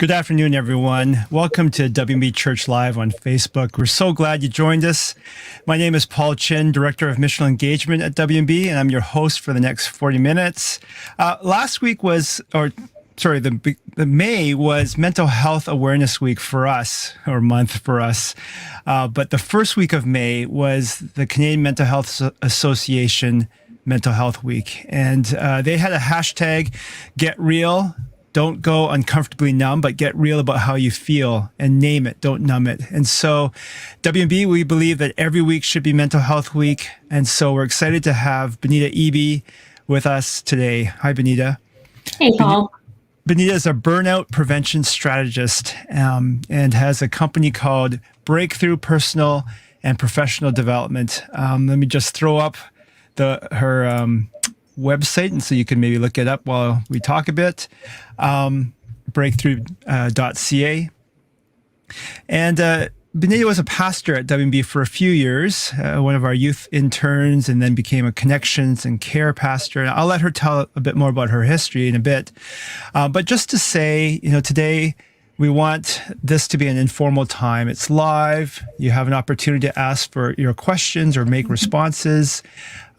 Good afternoon, everyone. Welcome to WMB Church Live on Facebook. We're so glad you joined us. My name is Paul Chin, Director of Missional Engagement at WMB, and I'm your host for the next 40 minutes. Last week was, the May was Mental Health Awareness Week for us, or month for us. But the first week of May was the Canadian Mental Health Association Mental Health Week. And they had a hashtag, Get Real. Don't go uncomfortably numb, but get real about how you feel and name it. Don't numb it. And so WMB, we believe that every week should be Mental Health Week. And so we're excited to have Bonita Eby with us today. Hi, Bonita. Hey, Paul. Bonita is a burnout prevention strategist and has a company called Breakthrough Personal and Professional Development. Let me just throw up her website, and so you can maybe look it up while we talk a bit. Breakthrough.ca. And Bonita was a pastor at WMB for a few years, one of our youth interns, and then became a connections and care pastor. And I'll let her tell a bit more about her history in a bit. But just to say, today we want this to be an informal time. It's live. You have an opportunity to ask for your questions or make responses.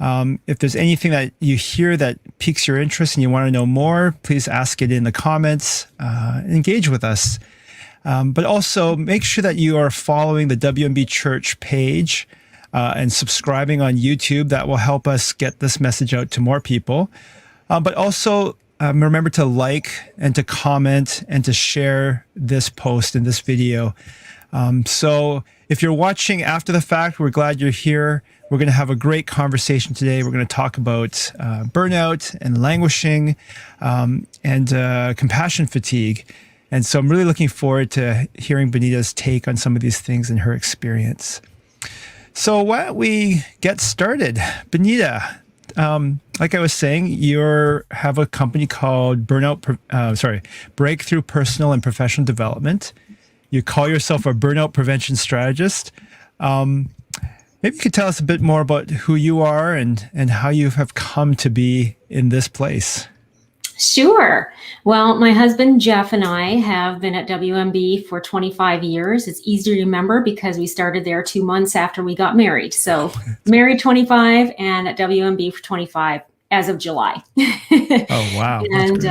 If there's anything that you hear that piques your interest and you want to know more, please ask it in the comments. Engage with us. But also make sure that you are following the WMB Church page and subscribing on YouTube. That will help us get this message out to more people. But also remember to like and to comment and to share this post and this video. So if you're watching after the fact, we're glad you're here. We're going to have a great conversation today. We're going to talk about burnout and languishing and compassion fatigue. And so I'm really looking forward to hearing Bonita's take on some of these things and her experience. So why don't we get started? Bonita, like I was saying, you have a company called Breakthrough Personal and Professional Development. You call yourself a burnout prevention strategist. Maybe you could tell us a bit more about who you are and how you have come to be in this place. Sure. Well, my husband, Jeff, and I have been at WMB for 25 years. It's easy to remember because we started there 2 months after we got married. So married 25 and at WMB for 25 as of July. Oh, wow. And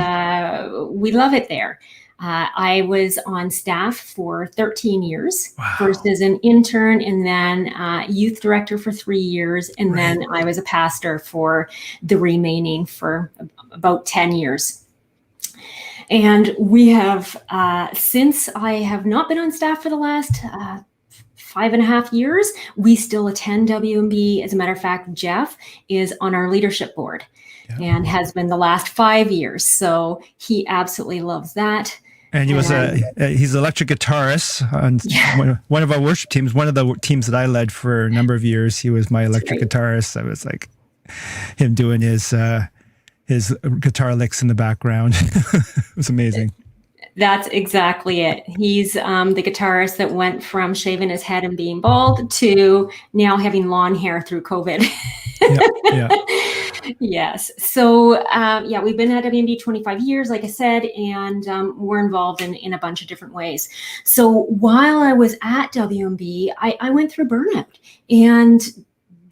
we love it there. I was on staff for 13 years, Wow. First as an intern and then youth director for 3 years. And then I was a pastor for the remaining for about 10 years. And we have, since I have not been on staff for the last 5.5 years, we still attend WMB. As a matter of fact, Jeff is on our leadership board and has been the last 5 years. So he absolutely loves that. And he was he's an electric guitarist on one of our worship teams, one of the teams that I led for a number of years. He was my electric guitarist. I was like him doing his guitar licks in the background. It was amazing. That's exactly it. He's the guitarist that went from shaving his head and being bald to now having lawn hair through COVID. Yeah. Yes. So, we've been at WMB 25 years, like I said, and we're involved in a bunch of different ways. So while I was at WMB, I went through burnout, and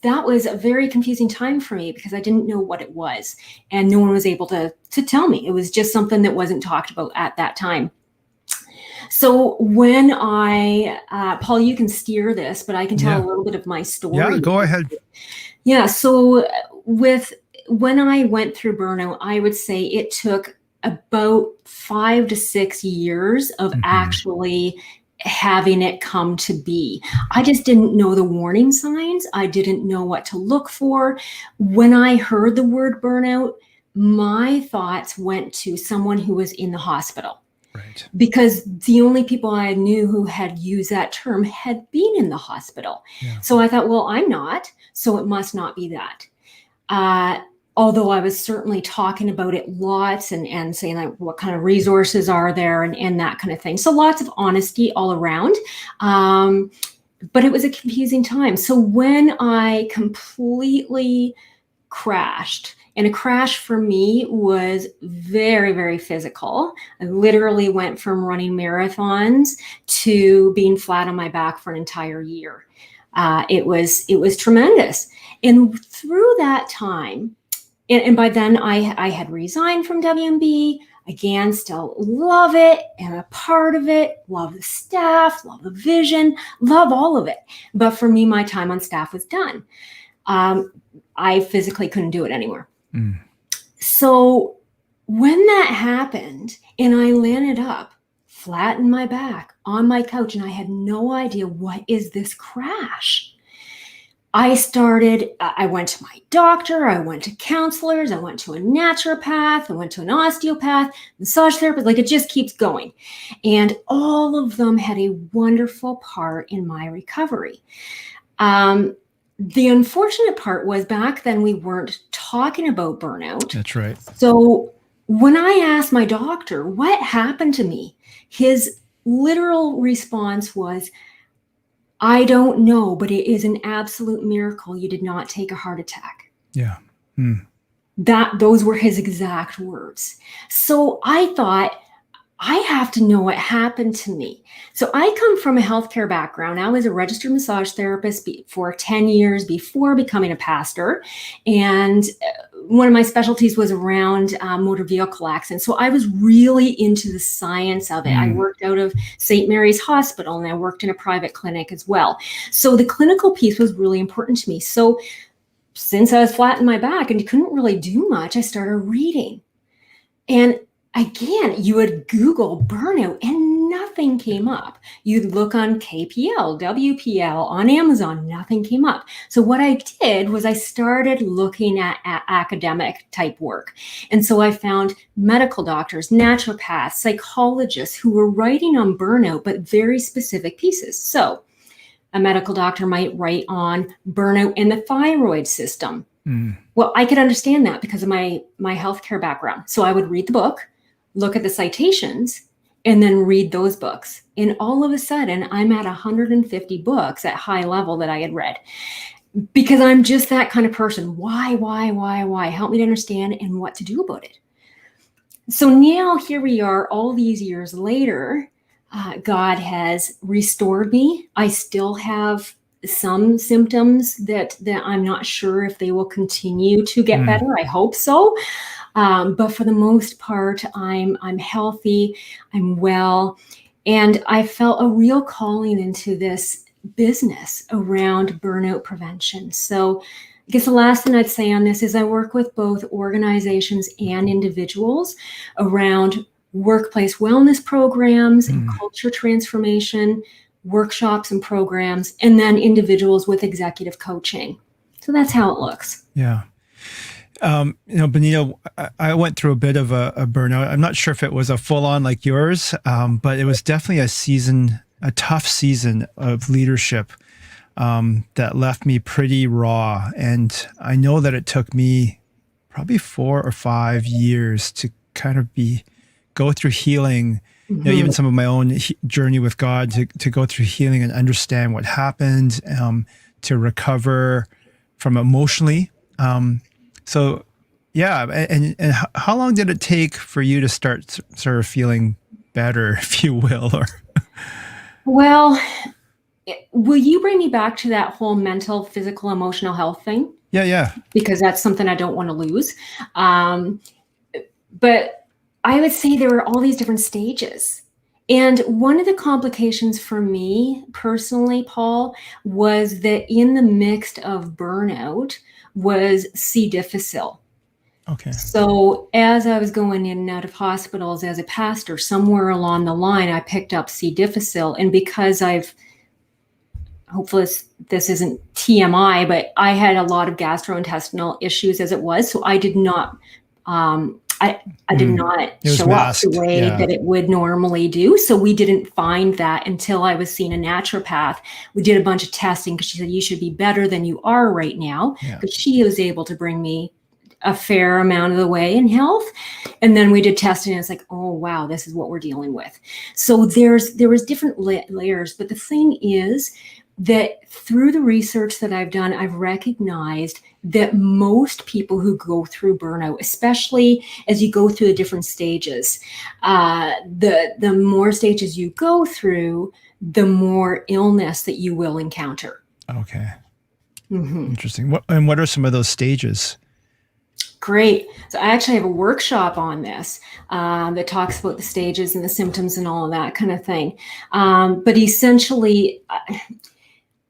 that was a very confusing time for me because I didn't know what it was, and no one was able to tell me. It was just something that wasn't talked about at that time. So when Paul, you can steer this, but I can tell a little bit of my story. Yeah, go ahead. Yeah. So when I went through burnout, I would say it took about 5 to 6 years of actually having it come to be. I just didn't know the warning signs. I didn't know what to look for. When I heard the word burnout, my thoughts went to someone who was in the hospital. Right. Because the only people I knew who had used that term had been in the hospital. Yeah. So I thought, well, I'm not, so it must not be that. Although I was certainly talking about it lots and saying like, what kind of resources are there and that kind of thing. So lots of honesty all around. But it was a confusing time. So when I completely crashed. And a crash for me was very, very physical. I literally went from running marathons to being flat on my back for an entire year. It was tremendous. And through that time, and by then I had resigned from WMB. Again, still love it, am a part of it, love the staff, love the vision, love all of it. But for me, my time on staff was done. I physically couldn't do it anymore. So when that happened and I landed up flat in my back on my couch and I had no idea, what is this crash? I went to my doctor, I went to counselors, I went to a naturopath, I went to an osteopath, massage therapist, like it just keeps going. And all of them had a wonderful part in my recovery. The unfortunate part was back then we weren't talking about burnout. That's right. So when I asked my doctor what happened to me, his literal response was, I don't know, but it is an absolute miracle you did not take a heart attack. Yeah. Those were his exact words. So I thought, I have to know what happened to me. So I come from a healthcare background. I was a registered massage therapist for 10 years before becoming a pastor. And one of my specialties was around motor vehicle accidents. So I was really into the science of it. I worked out of St. Mary's Hospital and I worked in a private clinic as well. So the clinical piece was really important to me. So since I was flat in my back and couldn't really do much, I started reading. And again, you would Google burnout and nothing came up. You'd look on KPL, WPL, on Amazon, nothing came up. So what I did was I started looking at academic type work. And so I found medical doctors, naturopaths, psychologists who were writing on burnout, but very specific pieces. So a medical doctor might write on burnout in the thyroid system. Well, I could understand that because of my healthcare background. So I would read the book, look at the citations, and then read those books. And all of a sudden, I'm at 150 books at high level that I had read because I'm just that kind of person. Why? Help me to understand and what to do about it. So now here we are all these years later. God has restored me. I still have some symptoms that I'm not sure if they will continue to get better. I hope so. But for the most part, I'm healthy, I'm well, and I felt a real calling into this business around burnout prevention. So I guess the last thing I'd say on this is I work with both organizations and individuals around workplace wellness programs and culture transformation, workshops and programs, and then individuals with executive coaching. So that's how it looks. Yeah. Bonita, I went through a bit of a burnout. I'm not sure if it was a full on like yours, but it was definitely a tough season of leadership that left me pretty raw. And I know that it took me probably 4 or 5 years to kind of go through healing, even some of my own journey with God, to go through healing and understand what happened, to recover from emotionally. So, yeah. And how long did it take for you to start sort of feeling better, if you will? Or well, will you bring me back to that whole mental, physical, emotional health thing? Yeah. Because that's something I don't want to lose. But I would say there were all these different stages. And one of the complications for me personally, Paul, was that in the mix of burnout was C. difficile. Okay. So as I was going in and out of hospitals as a pastor, somewhere along the line, I picked up C. difficile. And because hopefully this isn't TMI, but I had a lot of gastrointestinal issues as it was. So I did not, I did not show masked up the way that it would normally do. So we didn't find that until I was seeing a naturopath. We did a bunch of testing because she said, you should be better than you are right now. Because she was able to bring me a fair amount of the way in health. And then we did testing and it's like, oh, wow, this is what we're dealing with. So there was different layers. But the thing is, that through the research that I've done, I've recognized that most people who go through burnout, especially as you go through the different stages, the more stages you go through, the more illness that you will encounter. Okay. Mm-hmm. Interesting. What are some of those stages? Great. So I actually have a workshop on this that talks about the stages and the symptoms and all of that kind of thing. But essentially,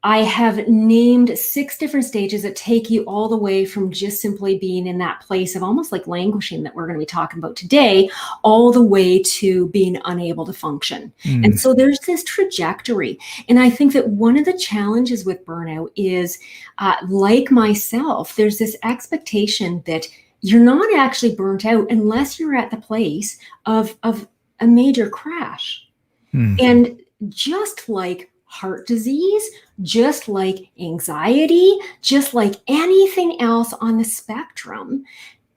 I have named 6 different stages that take you all the way from just simply being in that place of almost like languishing that we're going to be talking about today, all the way to being unable to function. And so there's this trajectory. And I think that one of the challenges with burnout is, like myself, there's this expectation that you're not actually burnt out unless you're at the place of a major crash. And just like heart disease, just like anxiety, just like anything else on the spectrum,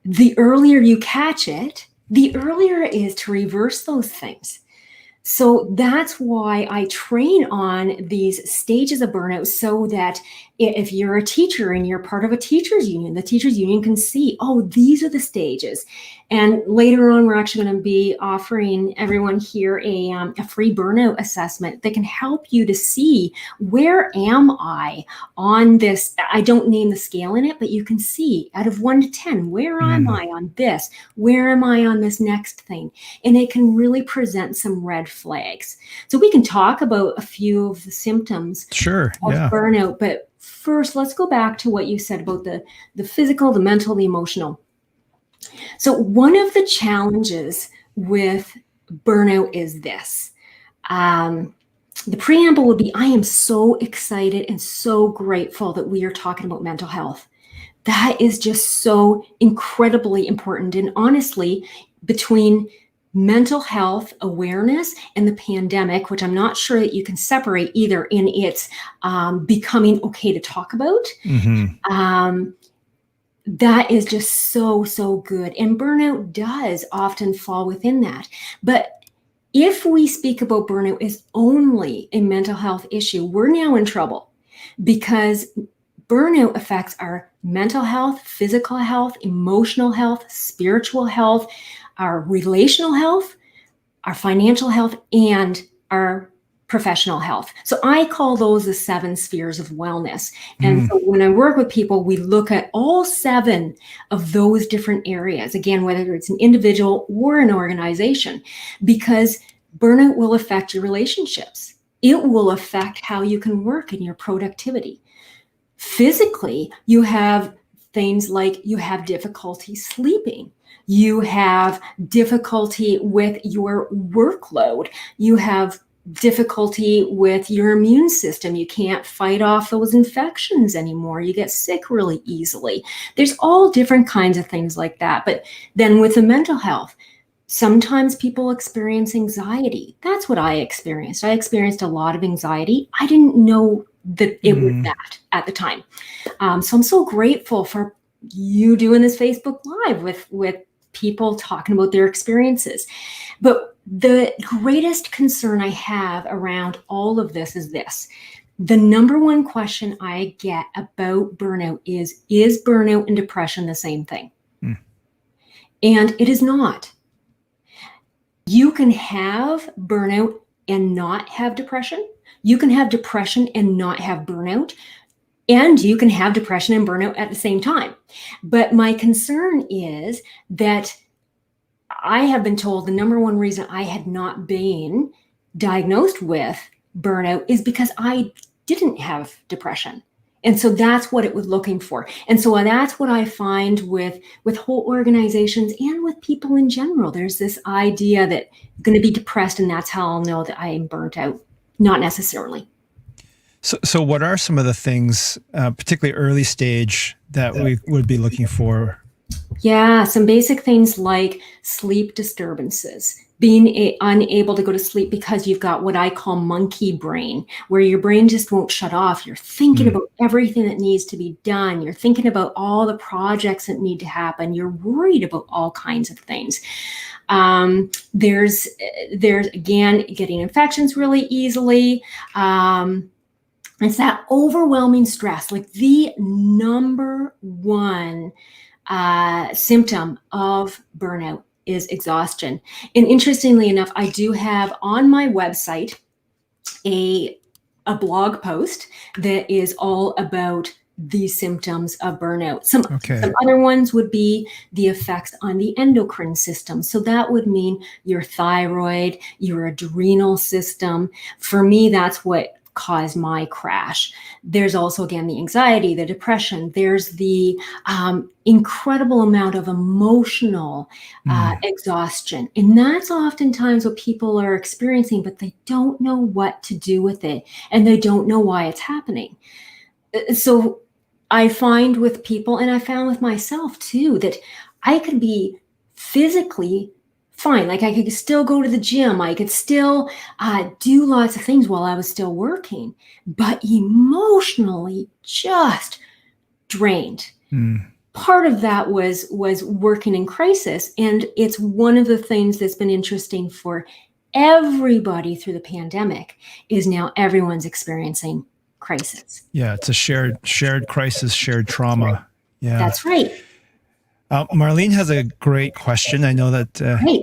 the earlier you catch it, the earlier it is to reverse those things. So that's why I train on these stages of burnout, so that if you're a teacher and you're part of a teachers union, the teachers union can see, oh, these are the stages. And later on, we're actually going to be offering everyone here a free burnout assessment that can help you to see, where am I on this? I don't name the scale in it, but you can see out of 1 to 10, where am I on this? Where am I on this next thing? And it can really present some red flags. So we can talk about a few of the symptoms of burnout, but first, let's go back to what you said about the physical, the mental, the emotional. So one of the challenges with burnout is this. The preamble would be, I am so excited and so grateful that we are talking about mental health. That is just so incredibly important. And honestly, between mental health awareness and the pandemic, which I'm not sure that you can separate either in its becoming okay to talk about, that is just so good. And burnout does often fall within that. But if we speak about burnout as only a mental health issue, we're now in trouble, because burnout affects our mental health, physical health, emotional health, spiritual health, our relational health, our financial health, and our professional health. So I call those the 7 spheres of wellness. And so when I work with people, we look at all 7 of those different areas, again, whether it's an individual or an organization, because burnout will affect your relationships. It will affect how you can work and your productivity. Physically, you have things like you have difficulty sleeping. You have difficulty with your workload. You have difficulty with your immune system. You can't fight off those infections anymore. You get sick really easily. There's all different kinds of things like that. But then with the mental health, sometimes people experience anxiety. That's what I experienced. I experienced a lot of anxiety. I didn't know that it was that at the time. So I'm so grateful for you doing this Facebook Live with people talking about their experiences. But the greatest concern I have around all of this is this. The number one question I get about burnout is burnout and depression the same thing? And it is not. You can have burnout and not have depression. You can have depression and not have burnout. And you can have depression and burnout at the same time. But my concern is that I have been told the number one reason I had not been diagnosed with burnout is because I didn't have depression. And so that's what it was looking for. And so that's what I find with whole organizations and with people in general. There's this idea that I'm going to be depressed and that's how I'll know that I am burnt out. Not necessarily. So what are some of the things, particularly early stage, that we would be looking for? Yeah, some basic things like sleep disturbances, being unable to go to sleep because you've got what I call monkey brain, where your brain just won't shut off. You're thinking about everything that needs to be done. You're thinking about all the projects that need to happen. You're worried about all kinds of things. There's again, getting infections really easily. It's that overwhelming stress, like the number one symptom of burnout is exhaustion. And interestingly enough, I do have on my website a blog post that is all about the symptoms of burnout. Some other ones would be the effects on the endocrine system. So that would mean your thyroid, your adrenal system. For me, that's what caused my crash. There's also, again, the anxiety, the depression. There's the incredible amount of emotional exhaustion. And that's oftentimes what people are experiencing, but they don't know what to do with it. And they don't know why it's happening. So I find with people, and I found with myself too, that I could be physically fine. Like I could still go to the gym. I could still do lots of things while I was still working, but emotionally just drained. Part of that was working in crisis. And it's one of the things that's been interesting for everybody through the pandemic is now everyone's experiencing crisis. Yeah, it's a shared crisis, shared trauma. Right. Yeah, that's right. Marlene has a great question. I know that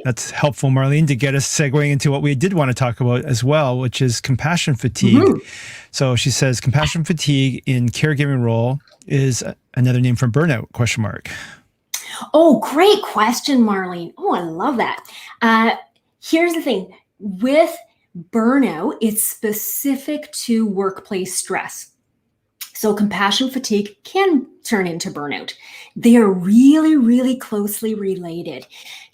that's helpful, Marlene, to get us segueing into what we did want to talk about as well, which is compassion fatigue. So she says, compassion fatigue in caregiving role is another name for burnout, ? Oh, great question, Marlene. Oh, I love that. Here's the thing. With burnout, it's specific to workplace stress. So compassion fatigue can turn into burnout. They are really, really closely related.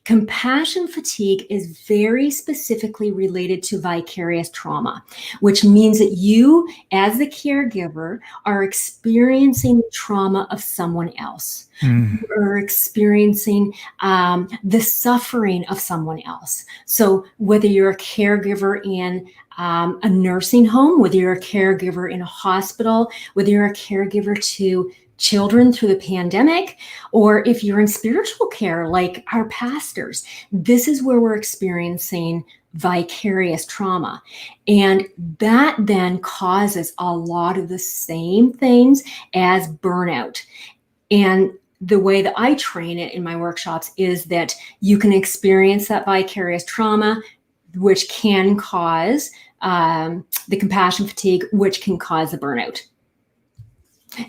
Compassion fatigue is very specifically related to vicarious trauma, which means that you, as the caregiver, are experiencing the trauma of someone else. You are experiencing the suffering of someone else. So whether you're a caregiver in a nursing home, whether you're a caregiver in a hospital, whether you're a caregiver to children through the pandemic, or if you're in spiritual care like our pastors, this is where we're experiencing vicarious trauma. And that then causes a lot of the same things as burnout. And the way that I train it in my workshops is that you can experience that vicarious trauma, which can cause the compassion fatigue, which can cause the burnout.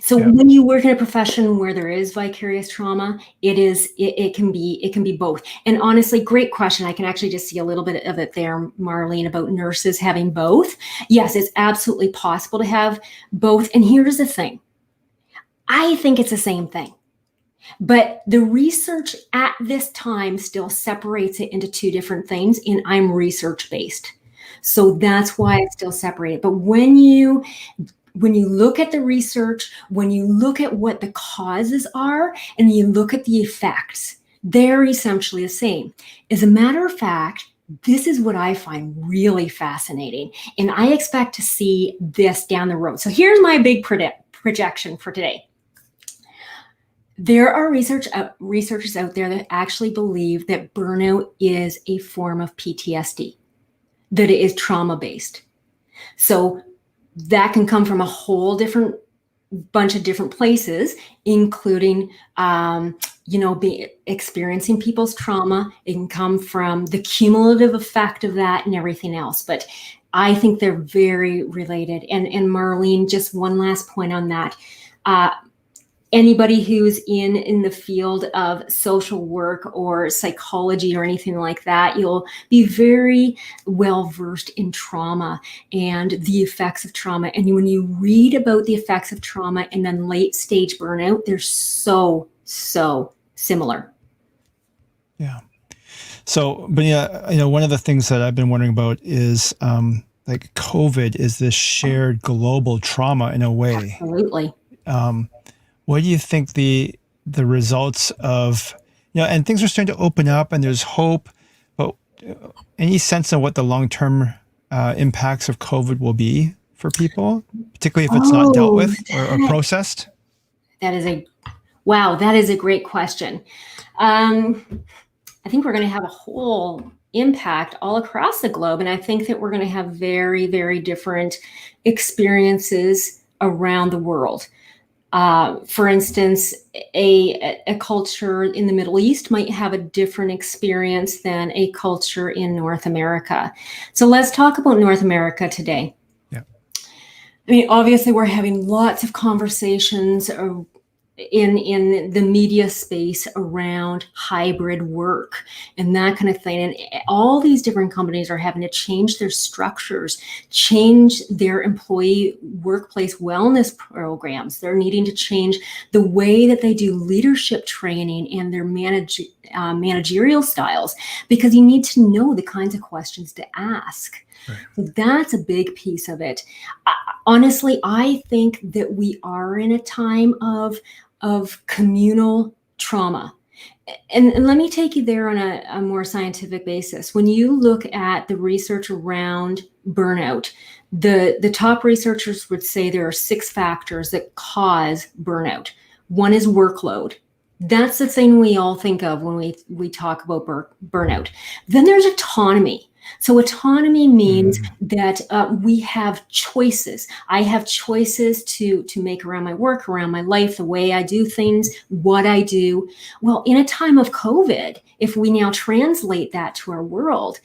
So when you work in a profession where there is vicarious trauma, it can be both. And honestly, great question. I can actually just see a little bit of it there, Marlene, about nurses having both. Yes, it's absolutely possible to have both. And here's the thing. I think it's the same thing. But the research at this time still separates it into two different things, and I'm research-based. So that's why it's still separated. But when you look at the research, when you look at what the causes are, and you look at the effects, they're essentially the same. As a matter of fact, this is what I find really fascinating, and I expect to see this down the road. So here's my big projection for today. There are researchers out there that actually believe that burnout is a form of PTSD, that it is trauma-based. So that can come from a whole different bunch of different places, including, experiencing people's trauma. It can come from the cumulative effect of that and everything else. But I think they're very related. And Marlene, just one last point on that. Anybody who's in the field of social work or psychology or anything like that, you'll be very well versed in trauma and the effects of trauma. And when you read about the effects of trauma and then late stage burnout, they're so similar. Yeah. So, Bonita, one of the things that I've been wondering about is like COVID is this shared global trauma in a way. Absolutely. What do you think the results of, and things are starting to open up and there's hope, but any sense of what the long-term impacts of COVID will be for people, particularly if it's not dealt with or processed? That is a great question. I think we're going to have a whole impact all across the globe. And I think that we're going to have very, very different experiences around the world. For instance, a culture in the Middle East might have a different experience than a culture in North America. So let's talk about North America today. Yeah. I mean, obviously, we're having lots of conversations in the media space around hybrid work and that kind of thing. And all these different companies are having to change their structures, change their employee workplace wellness programs. They're needing to change the way that they do leadership training and their managerial styles, because you need to know the kinds of questions to ask. Right. So that's a big piece of it. Honestly, I think that we are in a time of communal trauma. And let me take you there on a more scientific basis. When you look at the research around burnout, the top researchers would say there are 6 factors that cause burnout. One is workload. That's the thing we all think of when we talk about burnout. Then there's autonomy. So autonomy means that we have choices. I have choices to make around my work, around my life, the way I do things, what I do. Well, in a time of COVID, if we now translate that to our world,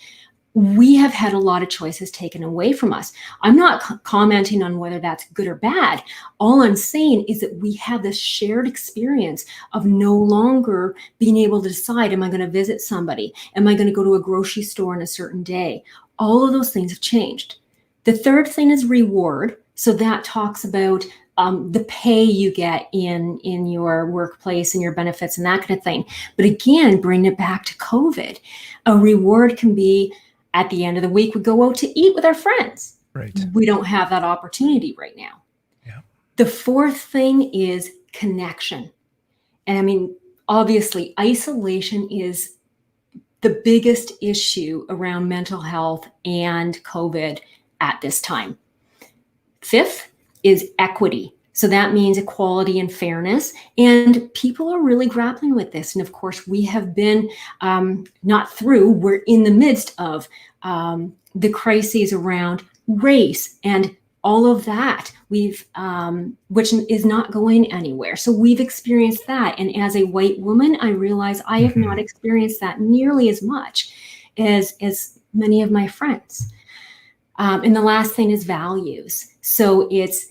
we have had a lot of choices taken away from us. I'm not commenting on whether that's good or bad. All I'm saying is that we have this shared experience of no longer being able to decide, am I going to visit somebody? Am I going to go to a grocery store on a certain day? All of those things have changed. The third thing is reward. So that talks about the pay you get in your workplace and your benefits and that kind of thing. But again, bring it back to COVID. A reward can be, at the end of the week, we go out to eat with our friends. Right. We don't have that opportunity right now. Yeah. The fourth thing is connection. And I mean, obviously, isolation is the biggest issue around mental health and COVID at this time. Fifth is equity. So that means equality and fairness. And people are really grappling with this. And of course, we have been we're in the midst of the crises around race and all of that. Which is not going anywhere. So we've experienced that. And as a white woman, I realize I have not experienced that nearly as much as many of my friends. And the last thing is values. So it's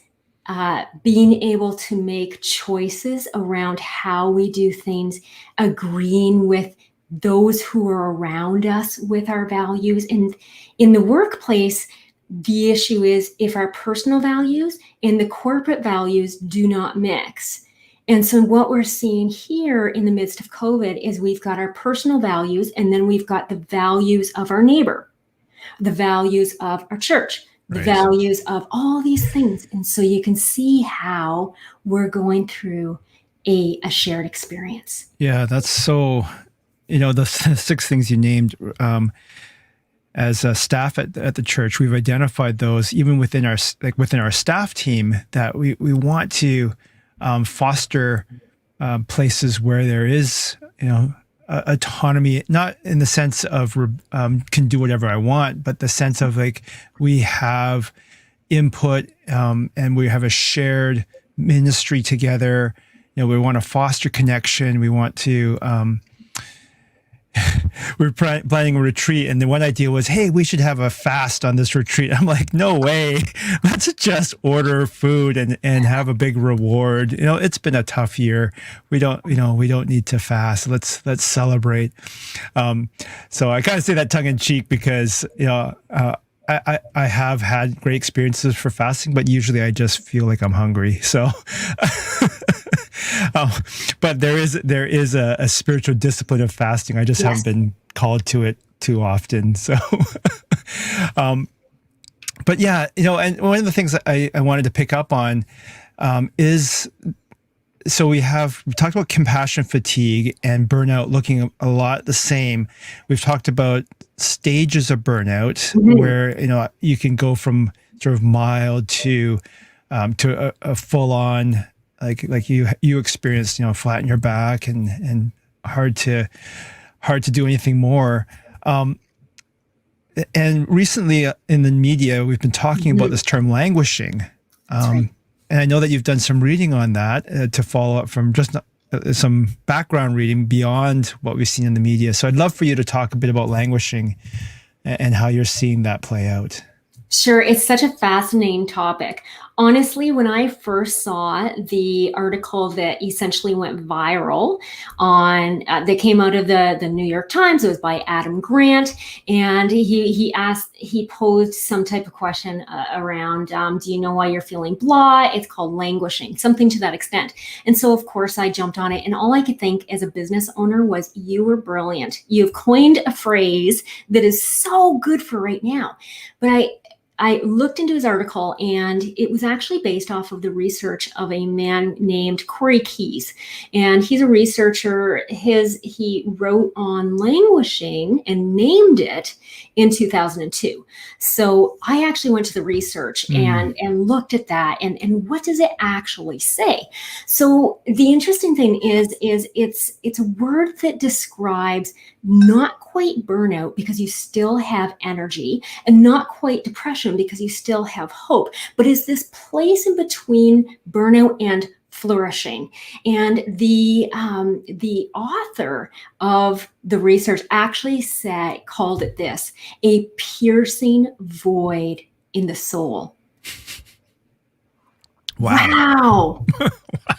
being able to make choices around how we do things, agreeing with those who are around us with our values. And in the workplace, the issue is if our personal values and the corporate values do not mix. And so what we're seeing here in the midst of COVID is we've got our personal values, and then we've got the values of our neighbor, the values of our church, the values of all these things. And so you can see how we're going through a shared experience. Yeah, that's so, the 6 things you named, as a staff at the church, we've identified those even within our staff team, that we want to foster places where there is, autonomy, not in the sense of can do whatever I want, but the sense of we have input and we have a shared ministry together. We want to foster connection. We want to. We're planning a retreat, and the one idea was, hey, we should have a fast on this retreat. I'm like, no way. Let's just order food and have a big reward. It's been a tough year. We don't need to fast. Let's celebrate. So I kind of say that tongue in cheek because, I have had great experiences for fasting, but usually I just feel like I'm hungry. So, but there is a spiritual discipline of fasting. I just haven't been called to it too often. So, but yeah, and one of the things that I wanted to pick up on is, so we talked about compassion fatigue and burnout looking a lot the same. We've talked about stages of burnout where, you can go from sort of mild to a full on, like you experienced, flat in your back and hard to do anything more. And recently in the media, we've been talking about this term languishing. That's right. And I know that you've done some reading on that to follow up from just some background reading beyond what we've seen in the media. So I'd love for you to talk a bit about languishing and how you're seeing that play out. Sure, it's such a fascinating topic. Honestly, when I first saw the article that essentially went viral on that came out of the New York Times, it was by Adam Grant, and he posed some type of question around, do you know why you're feeling blah? It's called languishing, something to that extent. And so, of course, I jumped on it, and all I could think as a business owner was, you were brilliant. You've coined a phrase that is so good for right now. But I looked into his article, and it was actually based off of the research of a man named Corey Keyes. And he's a researcher. He wrote on languishing and named it in 2002. So I actually went to the research and looked at that, and what does it actually say? So the interesting thing is it's a word that describes not quite burnout because you still have energy, and not quite depression because you still have hope, but is this place in between burnout and flourishing. And the author of the research actually called it this: a piercing void in the soul. Wow.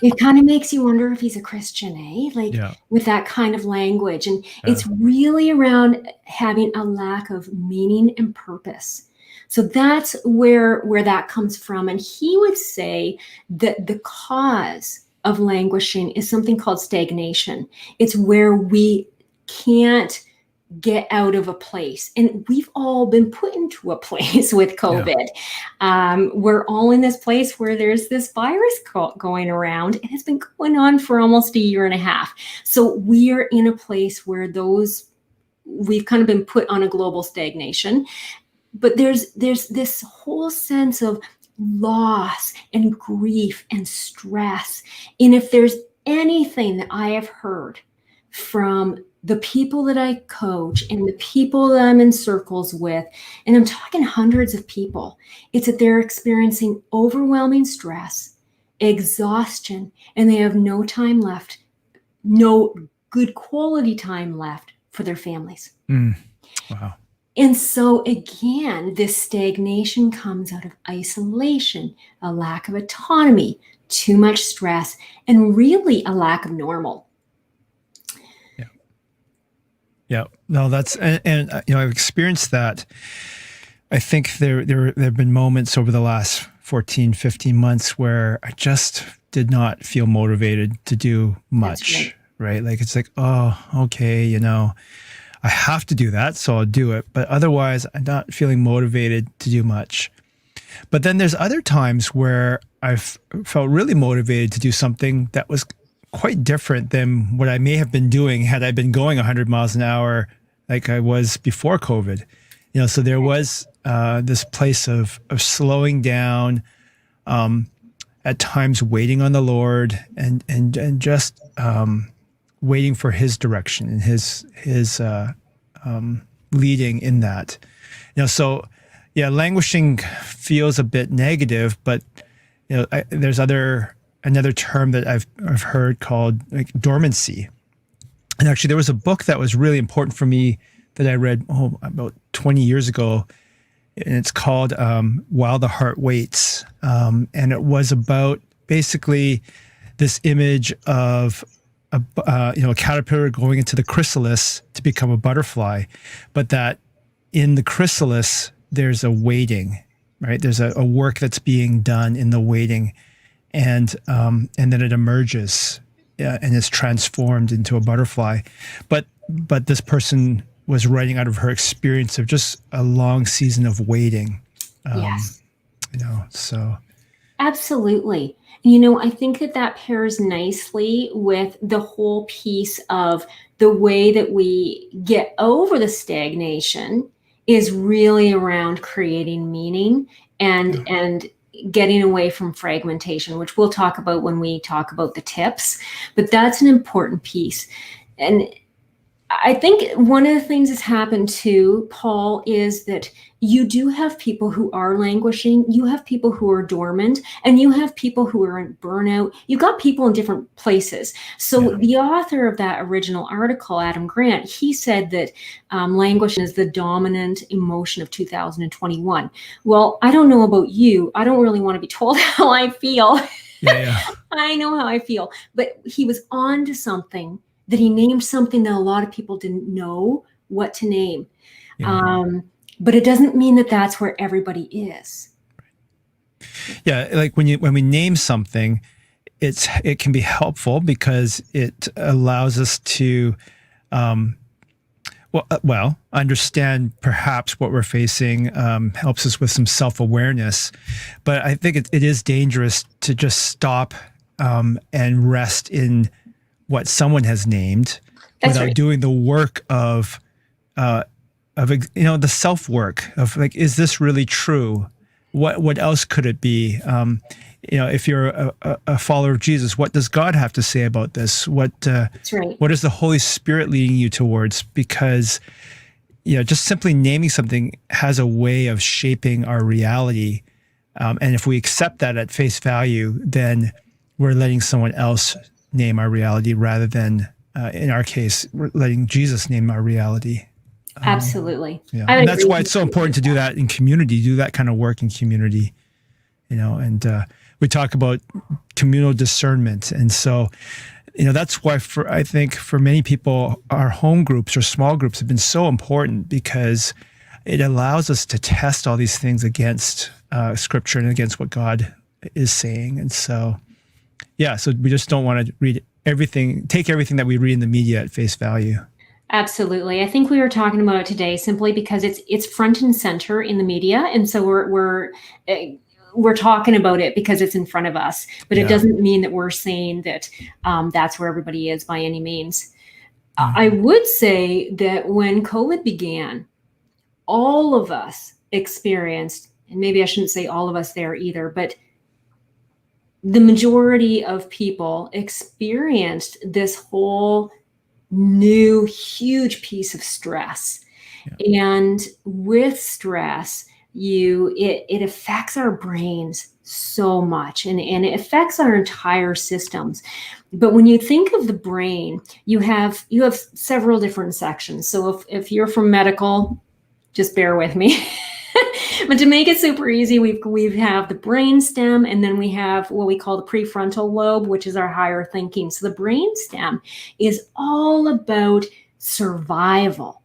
It kind of makes you wonder if he's a Christian, with that kind of language. And it's really around having a lack of meaning and purpose. So that's where that comes from. And he would say that the cause of languishing is something called stagnation. It's where we can't get out of a place. And we've all been put into a place with COVID. We're all in this place where there's this virus going around, and it's been going on for almost a year and a half. So we're in a place where we've kind of been put on a global stagnation. But there's this whole sense of loss and grief and stress. And if there's anything that I have heard from the people that I coach and the people that I'm in circles with, and I'm talking hundreds of people, it's that they're experiencing overwhelming stress, exhaustion, and they have no time left, no good quality time left for their families. Wow. And so again, this stagnation comes out of isolation, a lack of autonomy, too much stress, and really a lack of normal. Yeah, no, that's, and I've experienced that. I think there have been moments over the last 14, 15 months where I just did not feel motivated to do much, right? Like, it's like, oh, okay, I have to do that, so I'll do it. But otherwise, I'm not feeling motivated to do much. But then there's other times where I've felt really motivated to do something that was quite different than what I may have been doing had I been going 100 miles an hour like I was before COVID. So there was this place of slowing down, at times waiting on the Lord and just waiting for His direction and His leading in that. So yeah, languishing feels a bit negative, but there's another term that I've heard called like dormancy. And actually there was a book that was really important for me that I read about 20 years ago, and it's called While the Heart Waits. And it was about basically this image of a caterpillar going into the chrysalis to become a butterfly, but that in the chrysalis there's a waiting, right? There's a work that's being done in the waiting. And then it emerges and is transformed into a butterfly. But this person was writing out of her experience of just a long season of waiting. Yes. So. Absolutely. I think that pairs nicely with the whole piece of the way that we get over the stagnation is really around creating meaning and getting away from fragmentation, which we'll talk about when we talk about the tips, but that's an important piece. And I think one of the things that's happened too, Paul, is that you do have people who are languishing, you have people who are dormant, and you have people who are in burnout. You've got people in different places. So Yeah. the author of that original article, Adam Grant, he said that languishing is the dominant emotion of 2021. Well, I don't know about you. I don't really want to be told how I feel. Yeah. I know how I feel. But he was on to something, that he named something that a lot of people didn't know what to name. Yeah. But it doesn't mean that that's where everybody is. Yeah. Like when we name something, it can be helpful because it allows us to, understand perhaps what we're facing, helps us with some self-awareness. But I think it is dangerous to just stop and rest in what someone has named without doing the work of the self work of like, is this really true? What else could it be? If you're a follower of Jesus, what does God have to say about this? What is the Holy Spirit leading you towards? Because just simply naming something has a way of shaping our reality, and if we accept that at face value, then we're letting someone else name our reality rather than, in our case, we're letting Jesus name our reality. Absolutely. Yeah. And that's why it's so important to do that in community, do that kind of work in community, and we talk about communal discernment. And so, that's why I think for many people, our home groups or small groups have been so important, because it allows us to test all these things against Scripture and against what God is saying. And so, so we just don't want to take everything that we read in the media at face value. Absolutely. I think we were talking about it today simply because it's front and center in the media. And so we're talking about it because it's in front of us, but it doesn't mean that we're saying that that's where everybody is by any means. I would say that when COVID began, all of us experienced, and maybe I shouldn't say all of us there either, but the majority of people experienced this whole new huge piece of stress. And with stress, it affects our brains so much, and it affects our entire systems. But when you think of the brain, you have several different sections. So if you're from medical, just bear with me. But to make it super easy, we have the brain stem, and then we have what we call the prefrontal lobe, which is our higher thinking. So the brain stem is all about survival.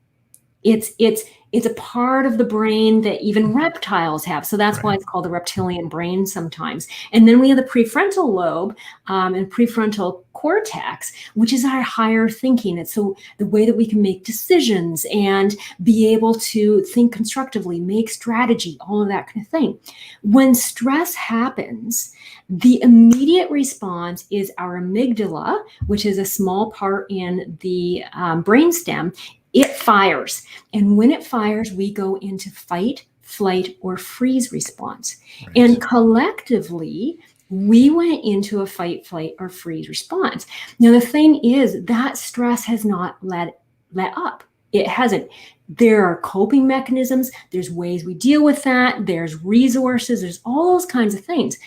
It's a part of the brain that even reptiles have. So that's why it's called the reptilian brain sometimes. And then we have the prefrontal lobe and prefrontal cortex, which is our higher thinking. It's so the way that we can make decisions and be able to think constructively, make strategy, all of that kind of thing. When stress happens, the immediate response is our amygdala, which is a small part in the brainstem. It fires. And when it fires, we go into fight, flight, or freeze response. Right. And collectively, we went into a fight, flight, or freeze response. Now, the thing is that stress has not let up. It hasn't. There are coping mechanisms. There's ways we deal with that. There's resources. There's all those kinds of things.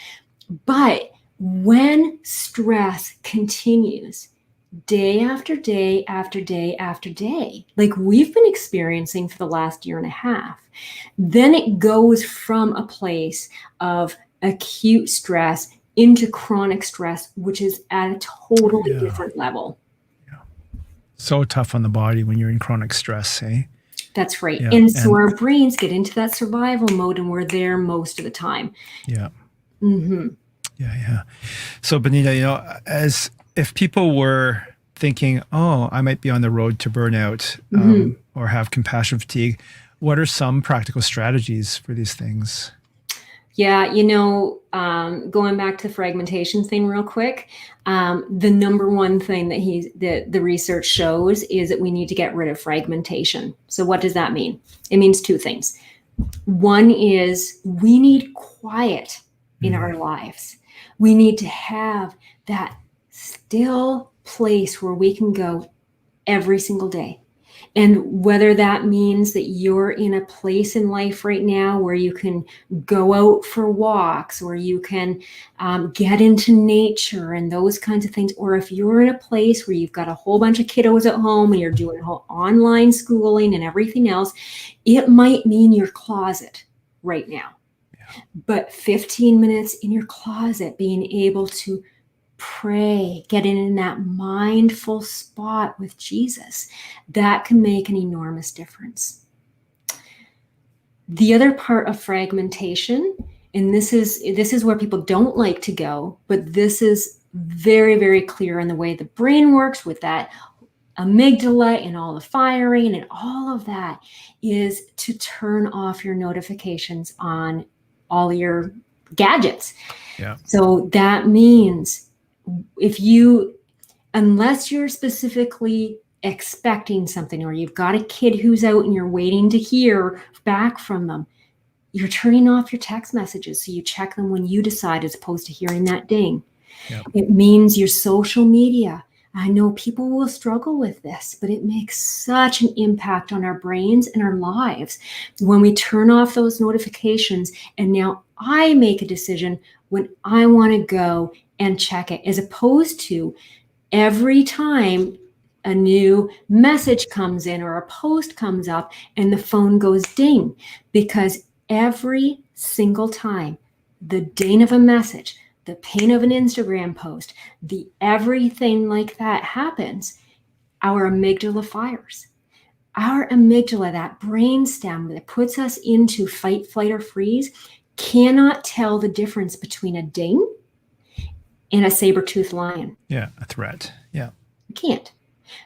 But when stress continues, day after day after day after day, like we've been experiencing for the last year and a half, then it goes from a place of acute stress into chronic stress, which is at a totally different level. Yeah. So tough on the body when you're in chronic stress, eh? That's right. Yeah. And so our brains get into that survival mode, and we're there most of the time. Yeah. Mm-hmm. Yeah. So, Bonita, as if people were thinking, oh, I might be on the road to burnout or have compassion fatigue, what are some practical strategies for these things? Yeah, going back to the fragmentation thing real quick, the number one thing that the research shows is that we need to get rid of fragmentation. So what does that mean? It means two things. One is we need quiet in our lives. We need to have that still place where we can go every single day. And whether that means that you're in a place in life right now where you can go out for walks, or you can get into nature and those kinds of things, or if you're in a place where you've got a whole bunch of kiddos at home and you're doing whole online schooling and everything else, it might mean your closet right now. Yeah. But 15 minutes in your closet, being able to pray, getting in that mindful spot with Jesus, that can make an enormous difference. The other part of fragmentation, and this is where people don't like to go, but this is very, very clear in the way the brain works with that amygdala and all the firing and all of that, is to turn off your notifications on all your gadgets. Yeah. So that means unless you're specifically expecting something, or you've got a kid who's out and you're waiting to hear back from them, you're turning off your text messages so you check them when you decide, as opposed to hearing that ding. Yep. It means your social media. I know people will struggle with this, but it makes such an impact on our brains and our lives when we turn off those notifications. And now I make a decision when I want to go and check it, as opposed to every time a new message comes in or a post comes up and the phone goes ding, because every single time the ding of a message, the ping of an Instagram post, the everything like that happens, our amygdala fires. Our amygdala, that brain stem that puts us into fight, flight, or freeze, cannot tell the difference between a ding and a saber-toothed lion. Yeah, a threat. Yeah. You can't.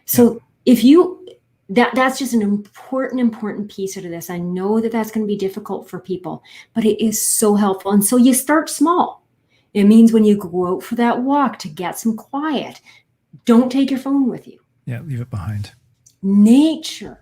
So if you, that's just an important piece of this. I know that that's going to be difficult for people, but it is so helpful. And so you start small. It means when you go out for that walk to get some quiet, don't take your phone with you. Yeah, leave it behind. Nature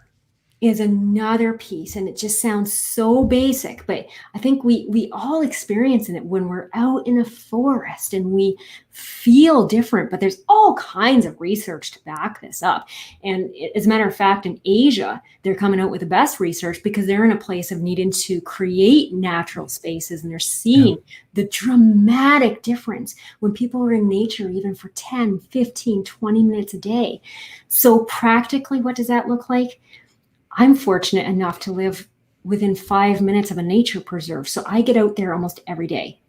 is another piece, and it just sounds so basic, but I think we all experience it when we're out in a forest and we feel different, but there's all kinds of research to back this up. And as a matter of fact, in Asia, they're coming out with the best research because they're in a place of needing to create natural spaces, and they're seeing the dramatic difference when people are in nature, even for 10, 15, 20 minutes a day. So practically, what does that look like? I'm fortunate enough to live within 5 minutes of a nature preserve. So I get out there almost every day.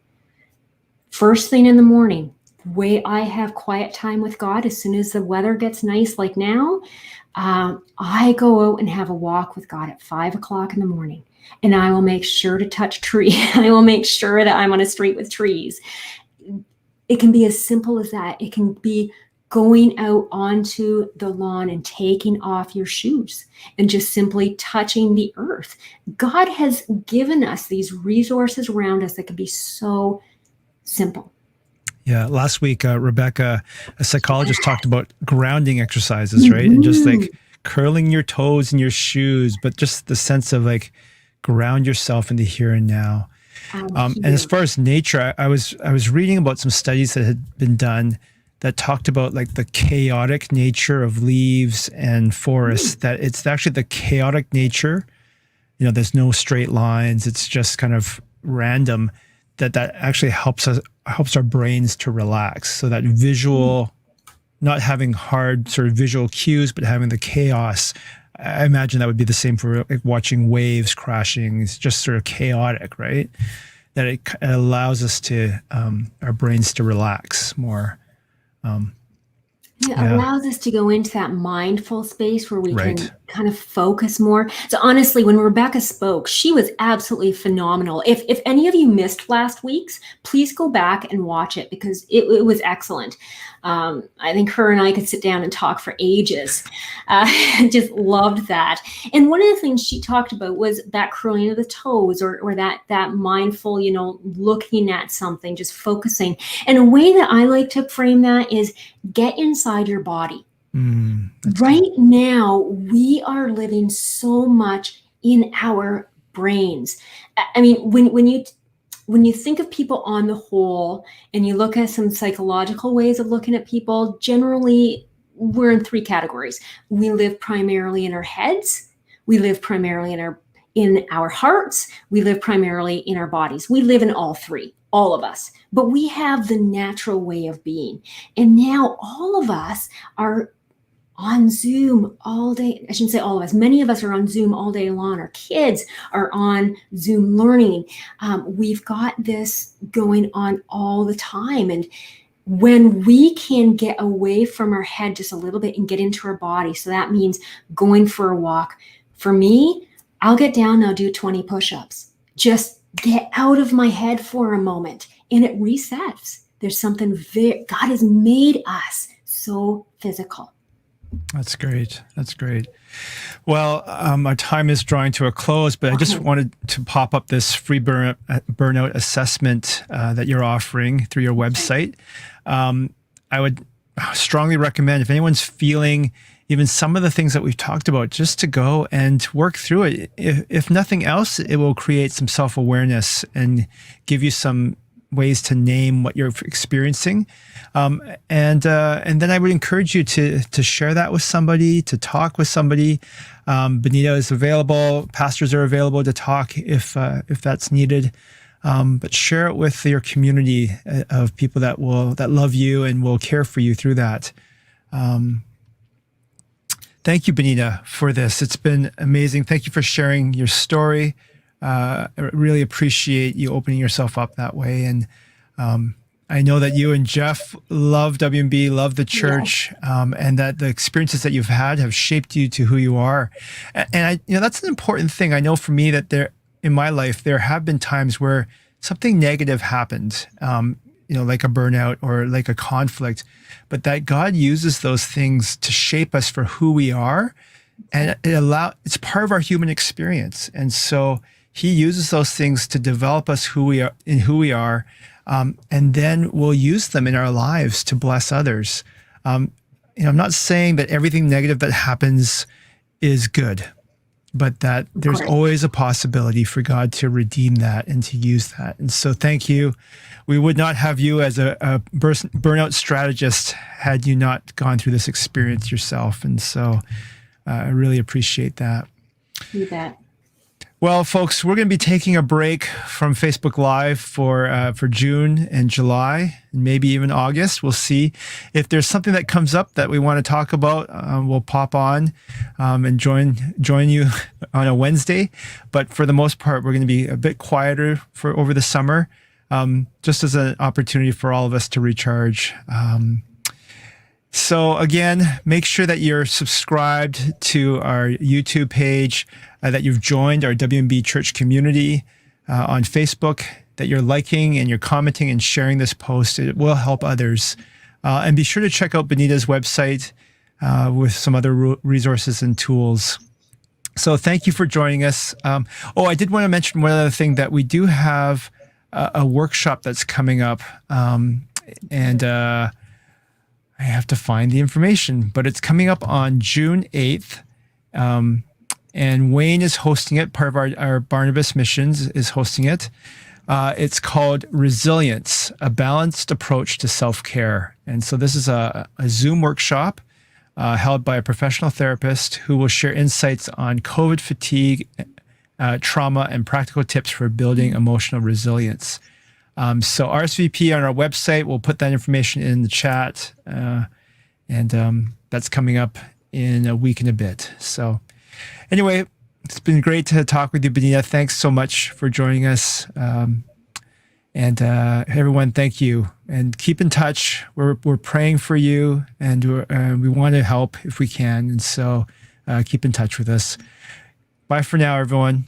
First thing in the morning, the way I have quiet time with God, as soon as the weather gets nice like now, I go out and have a walk with God at 5 o'clock in the morning. And I will make sure to touch tree. I will make sure that I'm on a street with trees. It can be as simple as that. It can be going out onto the lawn and taking off your shoes and just simply touching the earth. God has given us these resources around us that can be so simple. Yeah. Last week, Rebecca, a psychologist, talked about grounding exercises, right? And just like curling your toes in your shoes, but just the sense of like ground yourself in the here and now. And as far as nature, I was reading about some studies that had been done that talked about like the chaotic nature of leaves and forests, that it's actually the chaotic nature, you know, there's no straight lines, it's just kind of random, that actually helps our brains to relax. So that visual, not having hard sort of visual cues, but having the chaos, I imagine that would be the same for like watching waves crashing. It's just sort of chaotic, right? That it allows us to, our brains to relax more. It allows us to go into that mindful space where we can kind of focus more. So honestly, when Rebecca spoke, she was absolutely phenomenal. If any of you missed last week's, please go back and watch it because it was excellent. I think her and I could sit down and talk for ages. Just loved that. And one of the things she talked about was that curling of the toes or that mindful, you know, looking at something, just focusing. And a way that I like to frame that is get inside your body. Right now, we are living so much in our brains. I mean, when you think of people on the whole and you look at some psychological ways of looking at people, generally we're in three categories. We live primarily in our heads. We live primarily in our hearts. We live primarily in our bodies. We live in all three, all of us. But we have the natural way of being. And now all of us are on Zoom all day. I shouldn't say all of us. Many of us are on Zoom all day long. Our kids are on Zoom learning. We've got this going on all the time. And when we can get away from our head just a little bit and get into our body, so that means going for a walk. For me, I'll get down and I'll do 20 push-ups. Just get out of my head for a moment, and it resets. There's something God has made us so physical. That's great. That's great. Well, our time is drawing to a close, but I just wanted to pop up this free burnout assessment that you're offering through your website. I would strongly recommend, if anyone's feeling even some of the things that we've talked about, just to go and work through it. If nothing else, it will create some self-awareness and give you some ways to name what you're experiencing. And then I would encourage you to share that with somebody, to talk with somebody. Bonita is available. Pastors are available to talk if that's needed. But share it with your community of people that love you and will care for you through that. Thank you, Bonita, for this. It's been amazing. Thank you for sharing your story. I really appreciate you opening yourself up that way. And I know that you and Jeff love WMB, love the church, and that the experiences that you've had have shaped you to who you are. And that's an important thing. I know for me that in my life, there have been times where something negative happened, like a burnout or like a conflict, but that God uses those things to shape us for who we are. And it's part of our human experience. And so he uses those things to develop us who we are. And then we'll use them in our lives to bless others. I'm not saying that everything negative that happens is good, but that there's always a possibility for God to redeem that and to use that. And so thank you. We would not have you as a burnout strategist had you not gone through this experience yourself. And so I really appreciate that. You bet. Well, folks, we're going to be taking a break from Facebook Live for June and July, and maybe even August. We'll see if there's something that comes up that we want to talk about. We'll pop on and join you on a Wednesday. But for the most part, we're going to be a bit quieter for over the summer, just as an opportunity for all of us to recharge. So again, make sure that you're subscribed to our YouTube page, that you've joined our WMB Church community on Facebook, that you're liking and you're commenting and sharing this post. It will help others. And be sure to check out Bonita's website with some other resources and tools. So thank you for joining us. I did want to mention one other thing, that we do have a workshop that's coming up. I have to find the information, but it's coming up on June 8th. And Wayne is hosting it. Part of our Barnabas Missions is hosting it. It's called Resilience, a Balanced Approach to Self-Care. And so this is a Zoom workshop held by a professional therapist who will share insights on COVID fatigue, trauma, and practical tips for building emotional resilience. So RSVP on our website. We'll put that information in the chat. And that's coming up in a week and a bit. So anyway, it's been great to talk with you, Bonita. Thanks so much for joining us. And everyone, thank you. And keep in touch. We're praying for you, and we want to help if we can. And so keep in touch with us. Bye for now, everyone.